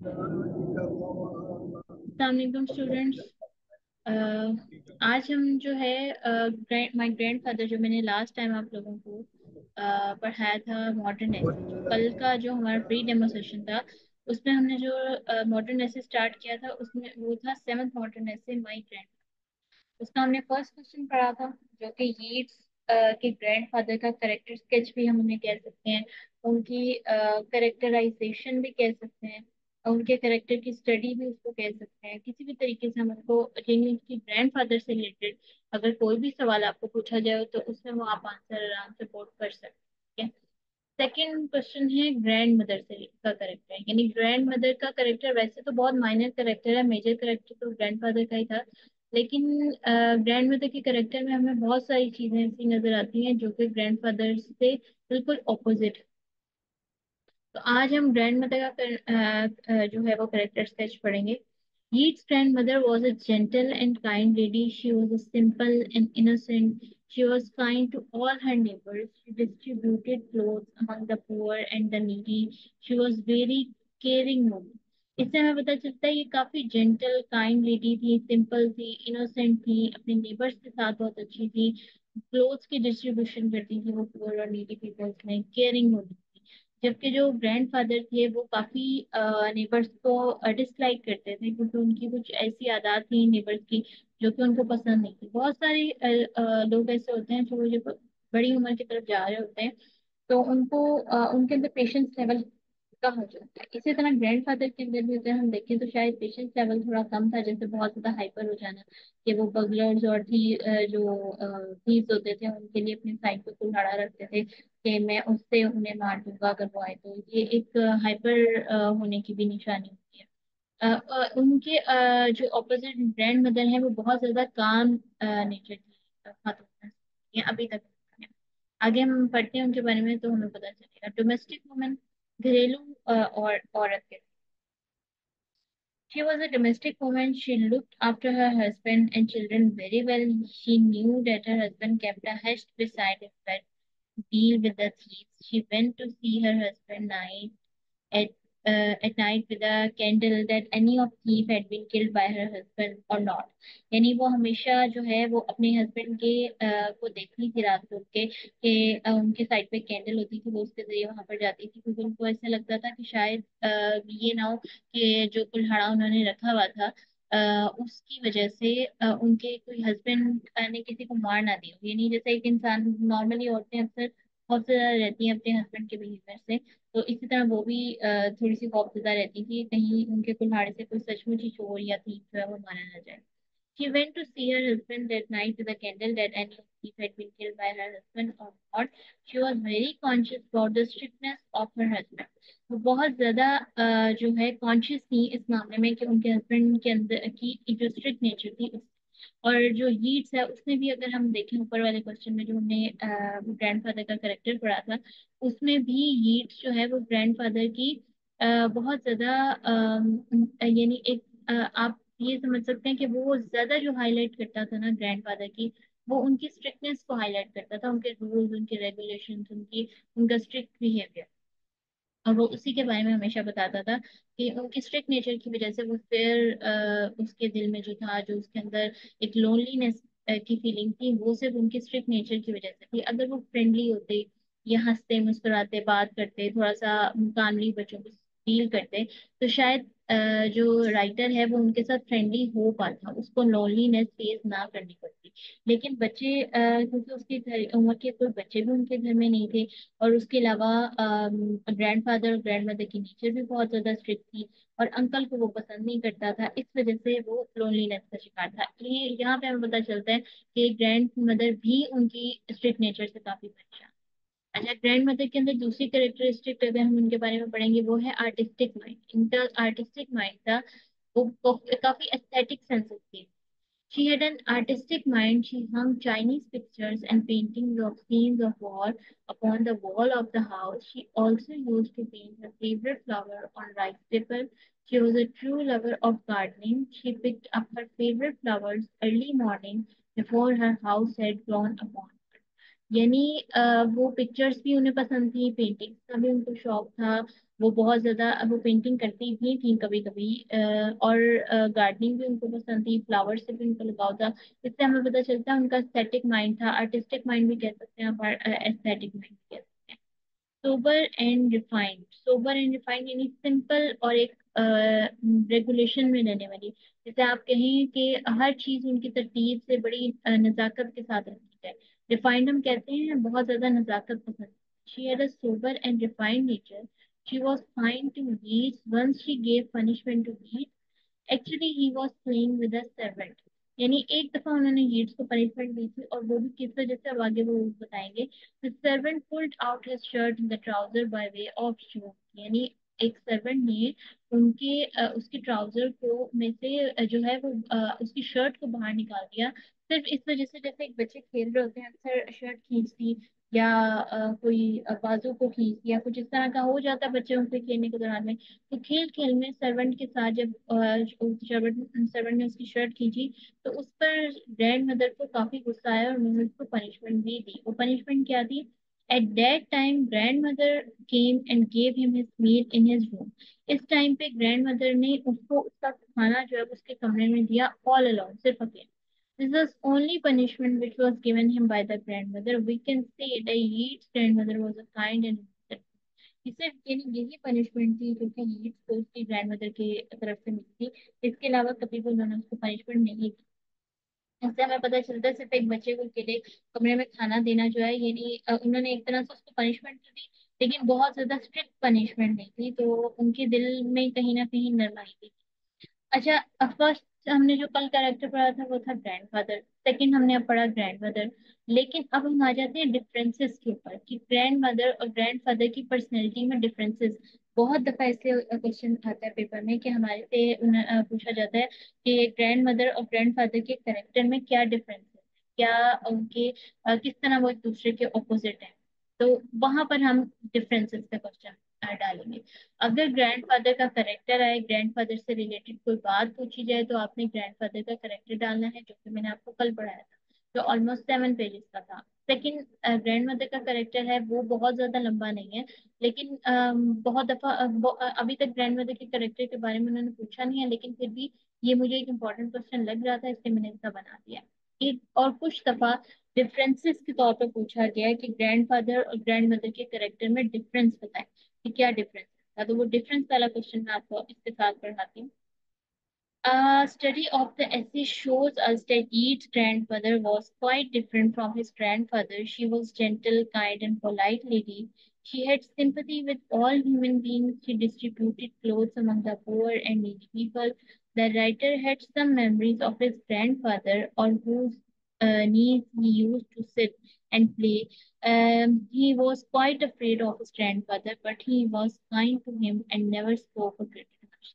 अस्सलाम स्टूडेंट्स। आज हम जो है माय ग्रैंडफादर, जो मैंने लास्ट टाइम आप लोगों को पढ़ाया था मॉडर्न एसे, जो कल का जो हमारा प्री डेमो सेशन था, उसमें हमने जो मॉडर्न एसे स्टार्ट किया था, उसमें वो था seventh modern essay my grand. उसका हमने फर्स्ट क्वेश्चन पढ़ा था, जो कि यीट्स के ग्रैंडफादर का करेक्टर स्केच भी हम उन्हें कह सकते हैं, उनकी करेक्टराइजेशन भी कह सकते हैं, और उनके करेक्टर की स्टडी भी उसको कह सकते हैं। किसी भी तरीके से हम उनको उनकी ग्रैंडफादर से रिलेटेड अगर कोई भी सवाल आपको पूछा जाए तो उसमें वो आप आंसर आराम से कोट कर सकते हैं। सेकंड क्वेश्चन है ग्रैंड मदर से का करेक्टर, यानी ग्रैंड मदर का करेक्टर वैसे तो बहुत माइनर करेक्टर है, मेजर करेक्टर तो ग्रैंडफादर का ही था, लेकिन ग्रैंड मदर के करेक्टर में हमें बहुत सारी चीजें ऐसी नजर आती हैं जो कि ग्रैंडफादर से बिल्कुल ऑपोजिट। तो आज हम ग्रैंड मदर का जो है वो करेक्टर स्केच पढ़ेंगे। Yeats' grandmother was a gentle and kind lady. She was a simple and innocent. She was kind to all her neighbors. She distributed clothes among the poor and the needy. She was very caring woman. इससे हमें पता चलता है ये काफी gentle kind lady थी, simple थी, innocent थी, अपने नेबर्स के साथ बहुत अच्छी थी, क्लोथ्स की डिस्ट्रीब्यूशन करती थी वो पुअर और नीडी पीपल्स में, केयरिंग होती थी। जबकि जो ग्रैंडफादर थे वो काफी नेबर्स को डिसलाइक करते थे, क्योंकि उनकी कुछ ऐसी आदत थी नेबर्स की जो कि उनको पसंद नहीं थी। बहुत सारे लोग ऐसे होते हैं जो जब बड़ी उम्र की तरफ जा रहे होते हैं तो उनको उनके अंदर पेशेंस लेवल कम हो जाता है। इसी तरह ग्रैंडफादर के अंदर भी अगर हम देखें तो शायद पेशेंस लेवल थोड़ा कम था, जैसे बहुत ज्यादा हाइपर हो जाना, कि वो बगलर्स और जो थीव्स होते थे उनके लिए अपनी साइड पे कुल्हाड़ा रखते थे कि मैं उससे उन्हें मार दूंगा अगर वो आए तो। ये एक हाइपर होने की भी निशानी होती है। उनके जो ऑपोजिट ग्रैंड मदर है वो बहुत ज्यादा काम नेचर की खातून है, ये अभी तक है। आगे हम पढ़ते हैं उनके बारे में तो हमें पता चलेगा। डोमेस्टिक वुमेन, घरेलू और औरत के। She was a domestic woman. She looked after her husband and children very well. She knew that her husband kept a hushed beside his bed to deal with the thieves. She went to see her husband at at night with a candle that any of thief had been killed by her husband or not. यानी वो हमेशा जो है वो अपने husband के को देखती थी रात को उठ के कि उनके साइड पे कैंडल होती थी, वो उसके जरिए वहां पर जाती थी, क्योंकि उनको ऐसा लगता था कि शायद ये ना हो कि जो कुल्हाड़ा उन्होंने रखा हुआ था उसकी वजह से उनके कोई हस्बैंड ने किसी को मार ना दिया हो। यानी जैसे एक इंसान नॉर्मली, औरतें अक्सर खौफ रहती हैं अपने हस्बैंड के बिहेवियर से, तो इसी तरह वो भी थोड़ी सी खौफजदा रहती थी कहीं उनके कुल्हाड़े से कोई सचमुच ही चोर या थीफ जो है वो मारा ना जाए। She went to see her husband that night with a candle that any thief had been killed by her husband or not. She was very conscious about the strictness of her husband. वो बहुत ज्यादा जो है conscious थी इस मामले में कि उनके हस्बैंड के अंदर की जो स्ट्रिक्ट नेचर थी और जो यीट्स है उसमें भी अगर हम देखें ऊपर वाले क्वेश्चन में जो हमने ग्रैंडफादर का करेक्टर पढ़ा था, उसमें भी यीट्स जो है वो ग्रैंडफादर की बहुत ज्यादा यानी एक आप ये समझ सकते हैं कि वो ज्यादा जो हाईलाइट करता था ना ग्रैंडफादर की, वो उनकी स्ट्रिक्टनेस को हाईलाइट करता था, उनके रूल्स, उनके रेगुलेशंस, उनका स्ट्रिक्ट बिहेवियर। और वो उसी के बारे में हमेशा बताता था कि उनकी स्ट्रिक्ट नेचर की वजह से वो फिर उसके दिल में जो था, जो उसके अंदर एक लोनलीनेस की फीलिंग थी, वो सिर्फ उनकी स्ट्रिक्ट नेचर की वजह से थी। अगर वो फ्रेंडली होते या हंसते मुस्कुराते बात करते, थोड़ा सा कामली बच्चों को डील करते, तो शायद जो राइटर है वो उनके साथ फ्रेंडली हो पाता, उसको लोनलीनेस फेस ना करनी पड़ती। लेकिन बच्चे क्योंकि उसके घर उम्र के कोई बच्चे भी उनके घर में नहीं थे, और उसके अलावा ग्रैंडफादर और ग्रैंडमदर की नेचर भी बहुत ज्यादा स्ट्रिक्ट थी, और अंकल को वो पसंद नहीं करता था, इस वजह से वो लोनलीनेस का शिकार था। ये यहाँ पे हमें पता चलता है कि ग्रैंड मदर भी उनकी स्ट्रिक्ट नेचर से काफी परेशान। अच्छा, ग्रैंड मदर के अंदर दूसरी कैरेक्टरिस्टिक अगर हम उनके बारे में पढ़ेंगे वो है आर्टिस्टिक माइंड। इनका आर्टिस्टिक माइंड था, वो काफी एस्थेटिक सेंसेस थी। She had an artistic mind. She hung Chinese pictures and paintings of scenes of war upon the wall of the house. She also used to paint her favorite flower on rice paper. She was a true lover of gardening. She picked up her favorite flowers early morning before her house had grown upon her. यानी वो pictures भी उन्हें पसंद थी, paintings का भी उनको शौक था। वो बहुत ज्यादा वो पेंटिंग करती भी थी कभी कभी, और गार्डनिंग भी उनको पसंद थी, फ्लावर से भी उनको लगाव था। इससे हमें पता चलता है उनका एस्थेटिक माइंड था, आर्टिस्टिक माइंड भी कह सकते हैं, एस्थेटिक माइंड भी कह सकते हैं। Sober and refined, sober and refined यानी सिंपल और एक रेगुलेशन में रहने वाली। जैसे आप कहें कि हर चीज उनकी तरतीब से बड़ी नजाकत के साथ रखी जाए। रिफाइंड हम कहते हैं बहुत ज्यादा नजाकत पसंद। She had a sober and refined nature. She was fine to lead once she gave punishment to lead. Actually he was playing with a servant. यानी एक दफा उन्होंने यीट्स को पनिशमेंट दी थी, और वो भी किस वजह से अब आगे वो बताएंगे। The servant pulled out his shirt in the trouser by way of show. यानी एक सर्वेंट ने उनके उसकी ट्राउजर को में से जो है वो उसकी शर्ट को बाहर निकाल दिया, सिर्फ इस वजह से। जैसे एक बच्चे खेल रहे होते हैं, अक्सर शर्ट खींच दी, या कोई बाजू को खींच दिया, कुछ इस तरह का हो जाता है बच्चों से खेलने के दौरान में। तो खेल खेल में सर्वेंट के साथ जब सर्वेंट सर्वेंट ने उसकी शर्ट खींची, तो उस पर ग्रैंड मदर को काफी गुस्सा आया, और उन्होंने उसको पनिशमेंट भी दी। वो पनिशमेंट क्या थी? At that time grandmother came and gave him his meal in his room. इस टाइम पे ग्रैंड मदर ने उसको उसका खाना जो है वो उसके कमरे में दिया, ऑल अलोन, सिर्फ अकेले। This was only punishment which was given him by the grandmother. We can say that Yeats' grandmother was a kind and सिर्फ यही पनिशमेंट थी जो कि लीड्स को उसकी ग्रैंडमदर की तरफ से मिली थी। इसके अलावा कभी भी उन्होंने उसको पनिशमेंट नहीं की। इससे हमें पता चलता है सिर्फ एक बच्चे को अकेले कमरे में खाना देना जो है, यानी उन्होंने एक तरह से उसको पनिशमेंट तो दी, लेकिन बहुत ज्यादा स्ट्रिक्ट पनिशमेंट नहीं थी, तो उनके दिल में कहीं ना कहीं नरमाई थी। अच्छा, फर्स्ट हमने जो कल कैरेक्टर पढ़ा था वो था ग्रैंडफादर। सेकंड हमने अब पढ़ा ग्रैंडमदर। लेकिन अब हम आ जाते हैं डिफरेंसेस के ऊपर, कि ग्रैंड मदर और ग्रैंडफादर की पर्सनैलिटी में डिफरेंसेस। बहुत दफा ऐसे क्वेश्चन आता है पेपर में कि हमारे से पूछा जाता है कि ग्रैंड मदर और ग्रैंडफादर के करेक्टर में क्या डिफरेंस है, क्या उनके किस तरह वो एक दूसरे के ऑपोजिट है। तो वहां पर हम डिफरेंसेस का क्वेश्चन डालेंगे। अगर ग्रैंडफादर का करेक्टर आए, ग्रैंडफादर से रिलेटेड कोई बात पूछी जाए, तो आपने ग्रैंडफादर का करेक्टर डालना है, जो कि मैंने आपको कल पढ़ाया था, जो ऑलमोस्ट 7 पेजेस का था। लेकिन ग्रैंडमदर का करेक्टर है वो बहुत ज्यादा लंबा नहीं है, लेकिन बहुत दफा अभी तक ग्रैंडमदर के करेक्टर के बारे में उन्होंने पूछा नहीं है, लेकिन फिर भी ये मुझे एक इम्पोर्टेंट क्वेश्चन लग रहा था, इसलिए मैंने इसका बना दिया। एक और कुछ दफा डिफरेंसेस के तौर पर पूछा गया है कि ग्रैंडफादर और ग्रैंडमदर के करेक्टर में डिफरेंस बताएं, कि क्या डिफरेंस था। तो वो डिफरेंस वाला क्वेश्चन मैं आपको इसके साथ पढ़ाती हूँ। A study of the essay shows us that Yeats' grandmother was quite different from his grandfather. She was gentle, kind, and polite lady. She had sympathy with all human beings. She distributed clothes among the poor and needy people. The writer had some memories of his grandfather, on whose knees he used to sit and play. He was quite afraid of his grandfather, but he was kind to him and never spoke or treated him harshly.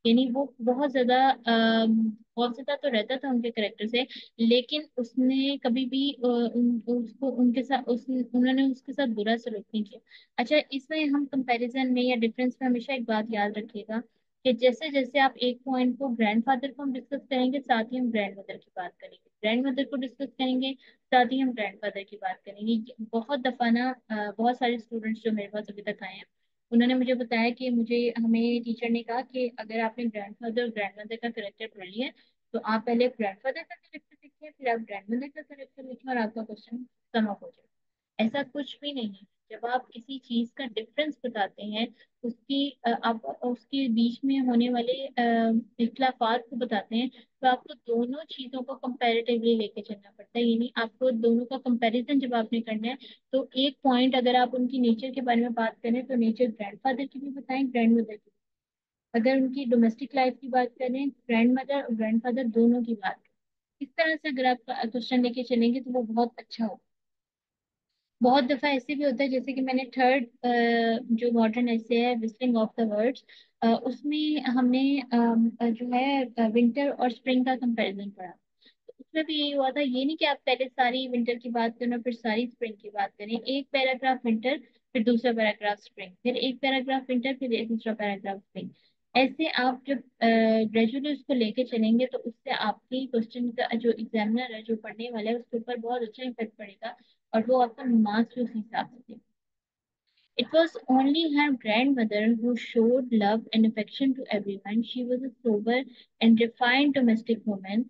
यानी वो बहुत ज्यादा ज्यादा तो रहता था उनके character से, लेकिन उसने कभी भी उसको उनके साथ उन्होंने उसके साथ बुरा सलूक नहीं किया। अच्छा, इसमें हम कंपैरिजन में या डिफरेंस में हमेशा एक बात याद रखिएगा, कि जैसे जैसे आप एक पॉइंट को ग्रैंडफादर को हम डिस्कस करेंगे, साथ ही हम ग्रैंड मदर की बात करेंगे, ग्रैंड मदर को डिस्कस करेंगे, साथ ही हम ग्रैंडफादर की बात करेंगे। बहुत दफा ना बहुत सारे स्टूडेंट्स जो मेरे पास अभी तक आए हैं, उन्होंने मुझे बताया कि मुझे हमें टीचर ने कहा कि अगर आपने ग्रैंडफादर और ग्रैंडमदर का करेक्टर पढ़ लिया है, तो आप पहले ग्रैंडफादर का करेक्टर लिखिए, फिर आप ग्रैंडमदर का करेक्टर लिखिए, और आपका क्वेश्चन खत्म हो जाए। ऐसा कुछ भी नहीं है। जब आप किसी चीज का डिफरेंस बताते हैं, आप उसके बीच में होने वाले इख्लाफात को बताते हैं, तो आपको दोनों चीजों को कंपैरेटिवली लेके चलना पड़ता है। यानी आपको दोनों का कंपैरिजन जब आपने करना है, तो एक पॉइंट अगर आप उनकी नेचर के बारे में बात करें, तो नेचर ग्रैंडफादर की भी बताएं, ग्रैंड मदर की। अगर उनकी डोमेस्टिक लाइफ की बात करें, ग्रैंड मदर और ग्रैंडफादर दोनों की बात करें। इस तरह से अगर आप क्वेश्चन लेके चलेंगे तो वो बहुत अच्छा होगा। बहुत दफा ऐसे भी होता है, जैसे कि मैंने थर्ड जो मॉडर्न ऐसे है विस्लिंग ऑफ द वर्ड्स, उसमें हमने जो है विंटर और स्प्रिंग का कंपैरिजन पढ़ा। तो उसमें भी यही हुआ था, ये नहीं कि आप पहले सारी विंटर की बात करें और फिर सारी स्प्रिंग की बात करें। एक पैराग्राफ विंटर, फिर दूसरा पैराग्राफ स्प्रिंग, फिर एक पैराग्राफ विंटर, फिर एक दूसरा पैराग्राफ स्प्रिंग। ऐसे आप जब ग्रेजुअली उसको लेके चलेंगे तो उससे आपकी क्वेश्चन का जो एग्जामिनर है, जो पढ़ने वाला है, उसके ऊपर बहुत अच्छा इम्पेक्ट पड़ेगा, और वो आपका मार्क्स भी उस हिसाब से देगा। It was only her grandmother who showed love and affection to everyone. She was a sober and refined domestic woman.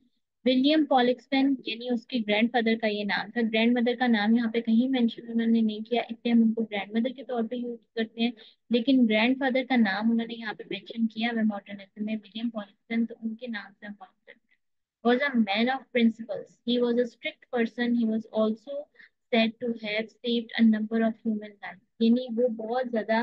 William Pollexfen, यानी उसके ग्रैंडफादर का ये नाम था। ग्रैंडमदर का नाम यहाँ पे कहीं मेंशन उन्होंने नहीं किया, इसलिए हम उनको ग्रैंडमदर के तौर पे यूज करते हैं। लेकिन ग्रैंडफादर का नाम उन्होंने यहाँ पे मेंशन किया है मॉडर्निज्म में, विलियम पॉलिक्सन, तो उनके नाम से हम बात करते हैं। Was a man of principles. He was a strict person. He was also said to have saved a number of human lives. यानी वो बहुत ज्यादा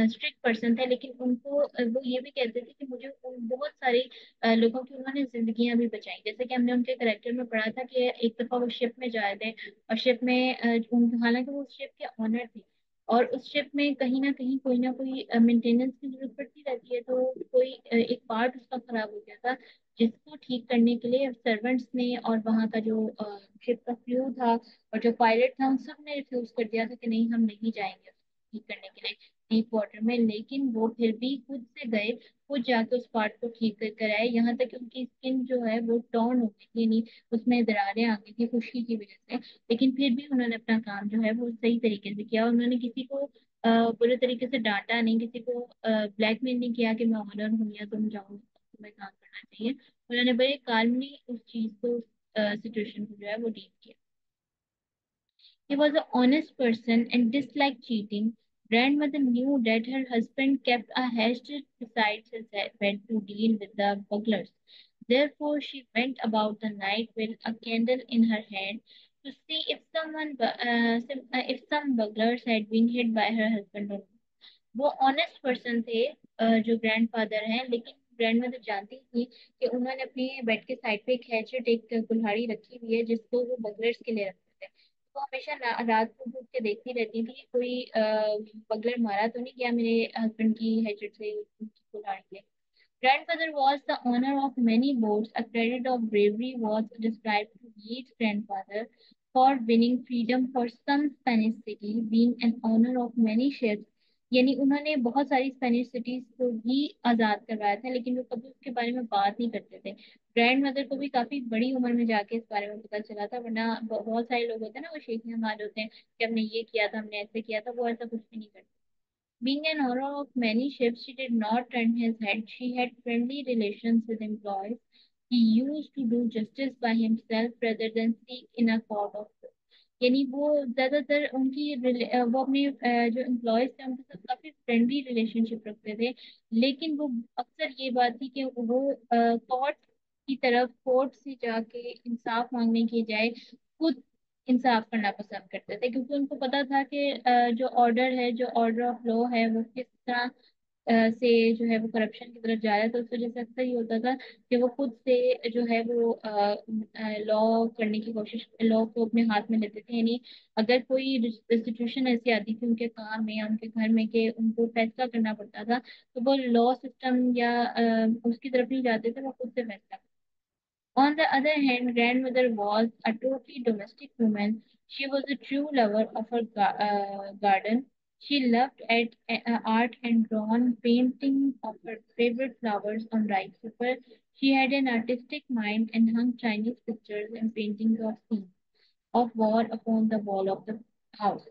स्ट्रिक्ट पर्सन थे, लेकिन उनको वो ये भी कहते थे कि मुझे बहुत सारे लोगों की उन्होंने जिंदगियां भी बचाई। जैसे कि हमने उनके करेक्टर में पढ़ा था कि एक दफा वो शिप में जा रहे थे, और शिप में हालांकि वो शिप के ऑनर थे, और उस शिप में कहीं ना कोई मेंटेनेंस की जरूरत पड़ती रहती है, तो कोई एक पार्ट उसका खराब हो गया था, जिसको ठीक करने के लिए सर्वेंट्स ने और वहाँ का जो शिप का क्रू था और जो पायलट था, उन सब ने रिफ्यूज कर दिया था कि नहीं, हम नहीं जाएंगे उसको ठीक करने के लिए डीप वाटर में। लेकिन वो फिर भी खुद से गए, खुद जाके उस पार्ट को ठीक कर कर आए, यहाँ तक कि उनकी स्किन जो है वो टर्न हो गई थी, यानी उसमें दरारें आ गई थी खुशी की वजह से। लेकिन फिर भी उन्होंने अपना काम जो है वो सही तरीके से किया। उन्होंने किसी को बुरे तरीके से डांटा नहीं, किसी को ब्लैकमेल नहीं किया कि मैं ऑनर हूँ या तुम जाओ, तुम्हें काम करना चाहिए। उन्होंने बड़े काल्मली उस चीज को, सिचुएशन को जो है वो डील किया। He was an honest person and disliked cheating. Grandmother knew that her husband kept a hatchet beside his bed to deal with the burglars. Therefore, she went about the night with a candle in her hand to see if if some burglars had been hit by her husband or not. वो honest person थे, जो grandfather हैं, लेकिन grandmother जानती थी कि उन्होंने अपने बेड के साइड पे एक हैचेट, एक कुल्हाड़ी रखी हुई है, जिसको वो बगलर्स के लिए रखते थे। तो हमेशा रात को घूम के देखती रहती थी कोई बगलर मारा तो नहीं गया मेरे हस्बैंड की हैचेट से, उनकी कुल्हाड़ी से। Grandfather was the owner of many boats. A credit of bravery was described to Yeats' grandfather for winning freedom for some Spanish city, being an owner of many ships. यानी उन्होंने बहुत सारी Spanish cities को भी आजाद करवाया था, लेकिन वो कभी उसके बारे में बात नहीं करते थे। ग्रैंड मदर को भी काफी बड़ी उम्र में जाके इस बारे में पता चला था, वरना बहुत सारे लोग होते हैं ना, वो शेखियां मार होते हैं कि हमने ये किया था, हमने ऐसे किया था, वो ऐसा कुछ भी नहीं करते। Being an owner of many ships, she did not turn his head. She had friendly relations with employees. He used to do justice by himself rather than seek in a court of law. यानी वो ज्यादातर वो अपने जो employees थे उनके साथ काफी फ्रेंडली रिलेशनशिप रखते थे। लेकिन वो अक्सर ये बात थी कि वो कोर्ट की तरफ, कोर्ट से जाके इंसाफ मांगने की जाए खुद इंसाफ करना पसंद करते थे, क्योंकि उनको पता था कि जो ऑर्डर है, जो ऑर्डर ऑफ लॉ है, वो किस तरह से जो है वो करप्शन की तरफ जा रहा है। तो उस वजह से अक्सर ये होता था कि वो खुद से जो है वो लॉ करने की कोशिश, लॉ को अपने हाथ में लेते थे। यानी अगर कोई सिचुएशन ऐसी आती थी उनके काम में या उनके घर में कि उनको फैसला करना पड़ता था, तो वो लॉ सिस्टम या उसकी तरफ नहीं जाते थे, वो खुद से फैसला। On the other hand, grandmother was a totally domestic woman. She was a true lover of her garden. She loved art and drawn painting of her favorite flowers on rice paper. She had an artistic mind and hung Chinese pictures and paintings of scenes of war upon the wall of the house.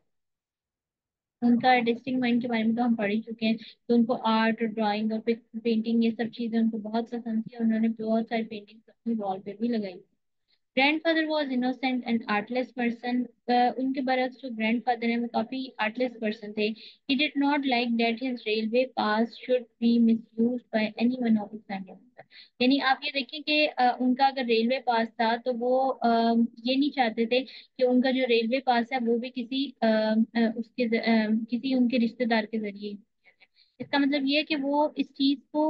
उनका artistic mind के बारे में तो हम पढ़ ही चुके हैं, तो उनको आर्ट और ड्राइंग और पेंटिंग, ये सब चीजें उनको बहुत पसंद थी, और उन्होंने बहुत सारी पेंटिंग्स अपनी वॉल पे भी लगाई। Grandfather was innocent and artless person. उनके बरक्स जो ग्रैंडफादर हैं वो काफी आर्टलेस पर्सन थे। He did not like that his railway pass should be misused bye anyone of his family member. यानी आप ये देखिए कि उनका अगर रेलवे पास था तो वो ये नहीं चाहते थे कि उनका जो रेलवे पास है वो भी किसी किसी उनके रिश्तेदार के जरिए। इसका मतलब ये है कि वो इस चीज को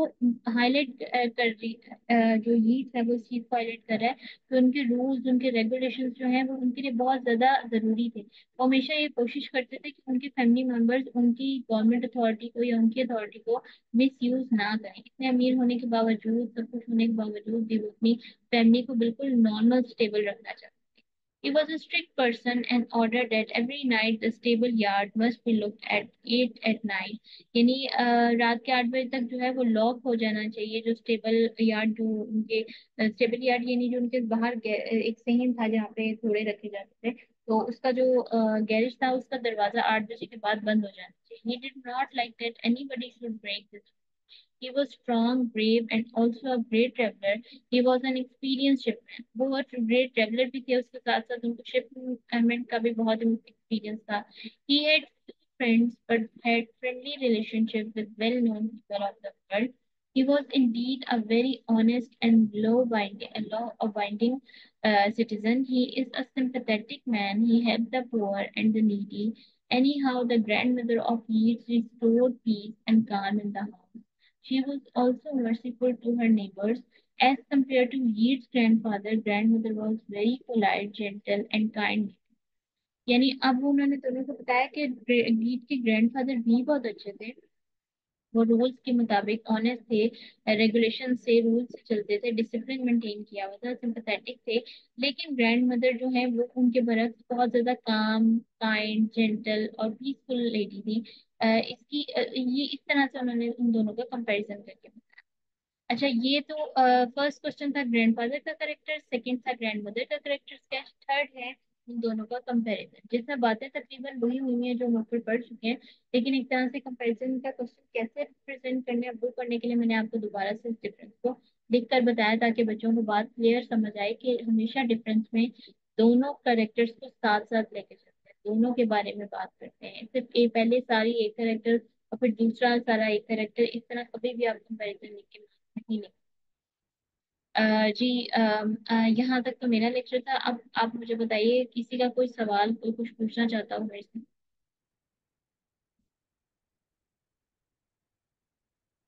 हाईलाइट कर रही, जो लीड्स है वो इस चीज को हाईलाइट कर रहा है कि उनके रूल्स, उनके रेगुलेशंस जो हैं वो उनके लिए बहुत ज्यादा जरूरी थे। वो हमेशा ये कोशिश करते थे कि उनके फैमिली मेंबर्स उनकी गवर्नमेंट अथॉरिटी को या उनकी अथॉरिटी को मिस यूज ना करें। इतने अमीर होने के बावजूद, सब कुछ होने के बावजूद भी वो अपनी फैमिली को बिल्कुल नॉर्मल स्टेबल रखना चाहते थे। He was a strict person and ordered that every night the stable yard must be looked at 8 at night. यानी रात के 8 बजे तक जो है वो लॉक हो जाना चाहिए, जो स्टेबल यार्ड जो उनके स्टेबल यार्ड यानी जो उनके बाहर एक सहन था जहाँ पे घोड़े रखे जाते थे, तो उसका जो गैरेज था उसका दरवाजा 8 बजे के बाद बंद हो जाना चाहिए. He did not like that anybody should break this. He was strong, brave, and also a great traveler. He was an experienced shipman. वो बहुत great traveler भी थे, उसके साथ साथ उनको shipment का भी बहुत experience था. He had few friends but had friendly relationship with well-known people of the world. He was indeed a very honest and law-abiding citizen. He is a sympathetic man. He helped the poor and the needy. Anyhow, the grandmother of Yeats restored peace and calm in the house. She was also merciful to her neighbors. As compared to Yeats' grandfather, grandmother was very polite, gentle, and kind. यानी अब उन्होंने दोनों को बताया कि गीत के grandfather भी बहुत अच्छे थे. वो रूल्स के मुताबिक ऑनेस्ट थे, रेगुलेशन से रूल्स से चलते थे, डिसिप्लिन मेंटेन किया हुआ था, सिंपैथेटिक थे. लेकिन ग्रैंड मदर जो है वो उनके बरक्स बहुत ज्यादा काम, काइंड, जेंटल और पीसफुल लेडी थी. ये इस तरह से उन्होंने उन दोनों का कंपैरिजन करके. अच्छा, ये तो फर्स्ट क्वेश्चन था ग्रैंडफादर का करेक्टर, सेकंड था ग्रैंडमदर का करेक्टर, क्या थर्ड है इन दोनों का कंपैरिजन, जिसमें बातें तकरीबन वही हुई हैं जो हम ऊपर पढ़ चुके हैं. लेकिन एक तरह से कंपैरिजन का क्वेश्चन कैसे रिप्रेजेंट करने हैं वो करने के लिए मैंने आपको दोबारा से इस डिफरेंस को लिख कर बताया, ताकि बच्चों को बात क्लियर समझ आए कि हमेशा डिफरेंस में दोनों करेक्टर्स को साथ साथ लेके चलते हैं, दोनों के बारे में बात करते हैं. सिर्फ पहले सारी एक करेक्टर और फिर दूसरा सारा एक करेक्टर, इस तरह कभी भी आप कंपैरिजन लिख के नहीं लिख. जी, यहाँ तक तो मेरा लेक्चर था. अब आप मुझे बताइए, किसी का कोई सवाल, कोई कुछ पूछना चाहता हो मेरे से,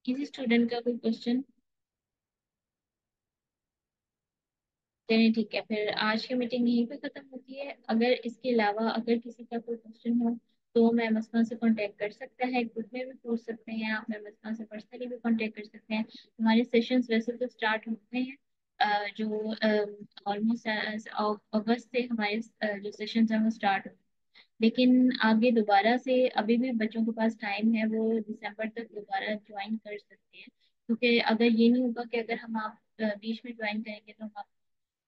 किसी स्टूडेंट का कोई क्वेश्चन. चलिए ठीक है, फिर आज की मीटिंग यहीं पे खत्म होती है. अगर इसके अलावा अगर किसी का कोई क्वेश्चन हो तो मैम अस्मा से कांटेक्ट कर सकता है, ग्रुप में भी पूछ सकते हैं आप, मैम अस्मा से पर्सनली भी कांटेक्ट कर सकते हैं. हमारे सेशंस वैसे तो स्टार्ट होते हैं जो ऑलमोस्ट अगस्त से हमारे जो सेशंस हैं वो स्टार्ट, लेकिन आगे दोबारा से अभी भी बच्चों के पास टाइम है, वो दिसंबर तक दोबारा ज्वाइन कर सकते हैं. क्योंकि अगर ये नहीं होगा कि अगर हम आप बीच में ज्वाइन करेंगे तो हम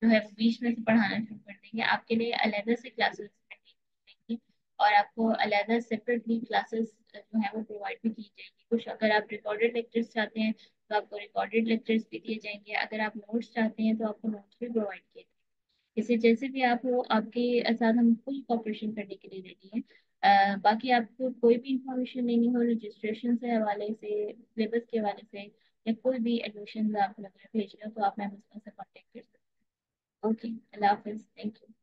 जो है वो बीच में से पढ़ाना शुरू कर देंगे. आपके लिए अलहदा से क्लासेस रहेंगी और आपको अलहदा सेपरेटली क्लासेस जो है वो प्रोवाइड भी की जाएगी. कुछ अगर आप रिकॉर्डेड लेक्चर्स चाहते हैं तो आपको रिकॉर्डेड लेक्चर्स भी दिए जाएंगे, अगर आप नोट्स चाहते हैं तो आपको नोट्स भी प्रोवाइड किए जाएंगे. इसे जैसे भी आप हो, आपके साथ हम फुल कॉपरेशन करने के लिए रेडी हैं. बाकी आपको कोई भी इंफॉर्मेशन लेनी हो रजिस्ट्रेशन से हवाले से, सिलेबस के हवाले से, या कोई भी एडमिशन आप वगैरह भेज रहे हो तो आप मैम से कांटेक्ट कर सकते हैं. Okay, Allah Hafiz, thank you.